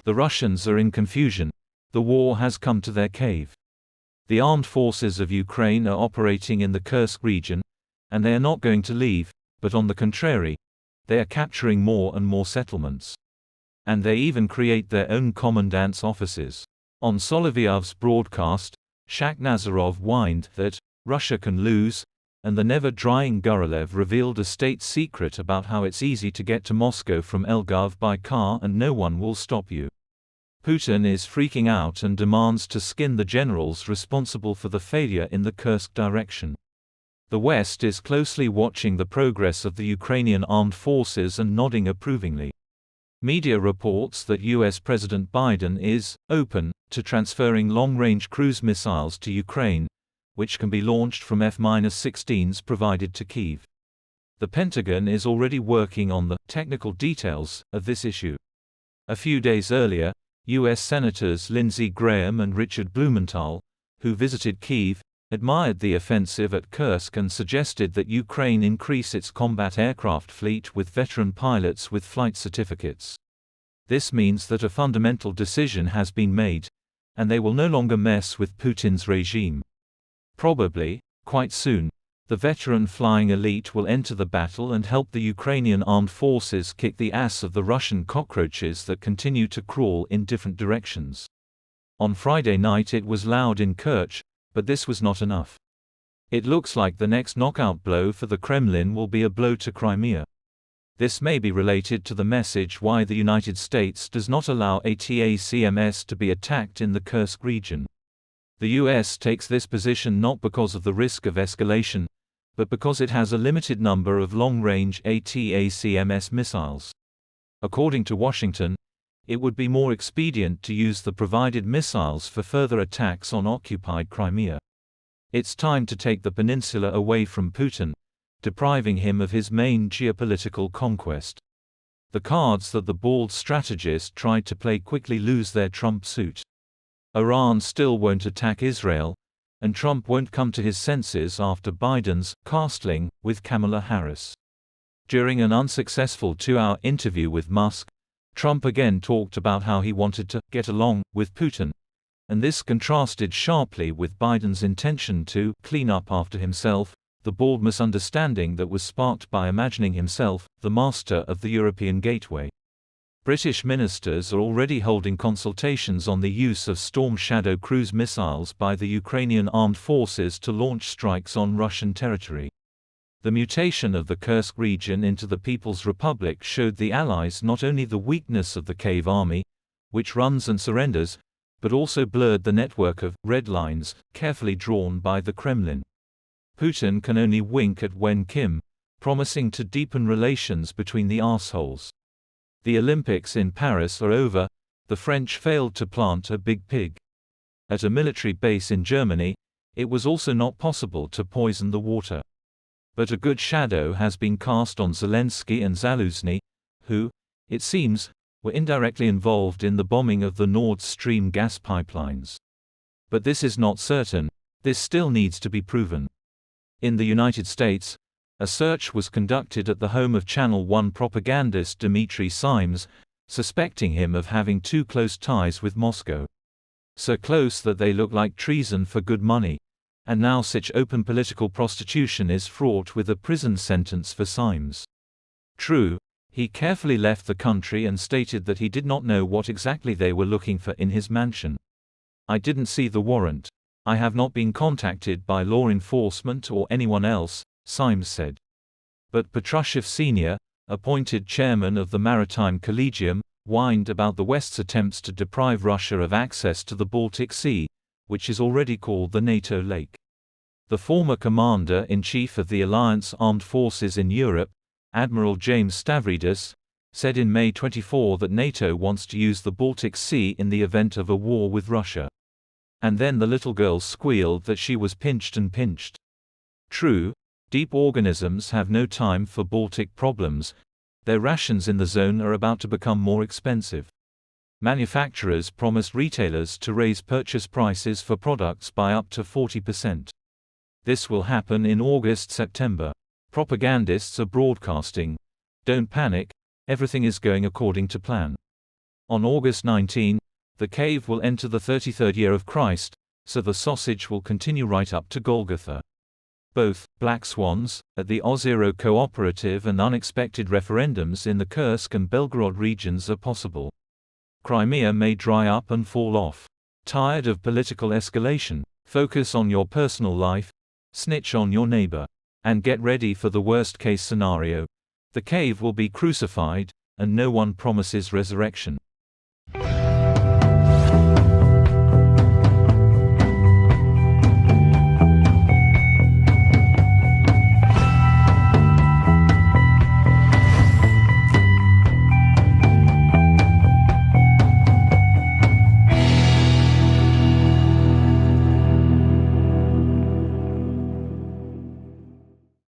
The Russians are in confusion. The war has come to their cave. The armed forces of Ukraine are operating in the Kursk region, and they are not going to leave, but on the contrary, they are capturing more and more settlements. And they even create their own commandants' offices. On Solovyov's broadcast, Shakhnazarov whined that Russia can lose, and the never-drying Gurolev revealed a state secret about how it's easy to get to Moscow from Elgov by car and no one will stop you. Putin is freaking out and demands to skin the generals responsible for the failure in the Kursk direction. The West is closely watching the progress of the Ukrainian armed forces and nodding approvingly. Media reports that US President Biden is open to transferring long-range cruise missiles to Ukraine, which can be launched from F-16s provided to Kyiv. The Pentagon is already working on the technical details of this issue. A few days earlier, US Senators Lindsey Graham and Richard Blumenthal, who visited Kyiv, admired the offensive at Kursk and suggested that Ukraine increase its combat aircraft fleet with veteran pilots with flight certificates. This means that a fundamental decision has been made, and they will no longer mess with Putin's regime. Probably, quite soon, the veteran flying elite will enter the battle and help the Ukrainian armed forces kick the ass of the Russian cockroaches that continue to crawl in different directions. On Friday night it was loud in Kerch, but this was not enough. It looks like the next knockout blow for the Kremlin will be a blow to Crimea. This may be related to the message why the United States does not allow ATACMS to be attacked in the Kursk region. The US takes this position not because of the risk of escalation, but because it has a limited number of long-range ATACMS missiles. According to Washington, it would be more expedient to use the provided missiles for further attacks on occupied Crimea. It's time to take the peninsula away from Putin, depriving him of his main geopolitical conquest. The cards that the bald strategist tried to play quickly lose their trump suit. Iran still won't attack Israel, and Trump won't come to his senses after Biden's castling with Kamala Harris. During an unsuccessful 2-hour interview with Musk, Trump again talked about how he wanted to get along with Putin, and this contrasted sharply with Biden's intention to clean up after himself, the bald misunderstanding that was sparked by imagining himself the master of the European gateway. British ministers are already holding consultations on the use of Storm Shadow cruise missiles by the Ukrainian armed forces to launch strikes on Russian territory. The mutation of the Kursk region into the People's Republic showed the Allies not only the weakness of the Kiev army, which runs and surrenders, but also blurred the network of red lines carefully drawn by the Kremlin. Putin can only wink at Wen Kim, promising to deepen relations between the arseholes. The Olympics in Paris are over. The French failed to plant a big pig. At a military base in Germany, it was also not possible to poison the water. But a good shadow has been cast on Zelensky and Zaluzhny, who, it seems, were indirectly involved in the bombing of the Nord Stream gas pipelines. But this is not certain. This still needs to be proven. In the United States, a search was conducted at the home of Channel One propagandist Dmitry Simes, suspecting him of having too close ties with Moscow. So close that they look like treason for good money, and now such open political prostitution is fraught with a prison sentence for Simes. True, he carefully left the country and stated that he did not know what exactly they were looking for in his mansion. "I didn't see the warrant. I have not been contacted by law enforcement or anyone else," Simes said. But Patrushev Sr., appointed chairman of the Maritime Collegium, whined about the West's attempts to deprive Russia of access to the Baltic Sea, which is already called the NATO Lake. The former commander-in-chief of the Alliance Armed Forces in Europe, Admiral James Stavridis, said in May 24 that NATO wants to use the Baltic Sea in the event of a war with Russia. And then the little girl squealed that she was pinched and pinched. True, deep organisms have no time for Baltic problems. Their rations in the zone are about to become more expensive. Manufacturers promised retailers to raise purchase prices for products by up to 40%. This will happen in August-September. Propagandists are broadcasting, "Don't panic, everything is going according to plan." On August 19, the cave will enter the 33rd year of Christ, so the sausage will continue right up to Golgotha. Both Black Swans, at the Ozero cooperative and unexpected referendums in the Kursk and Belgorod regions are possible. Crimea may dry up and fall off. Tired of political escalation? Focus on your personal life, snitch on your neighbor, and get ready for the worst-case scenario. The cave will be crucified, and no one promises resurrection.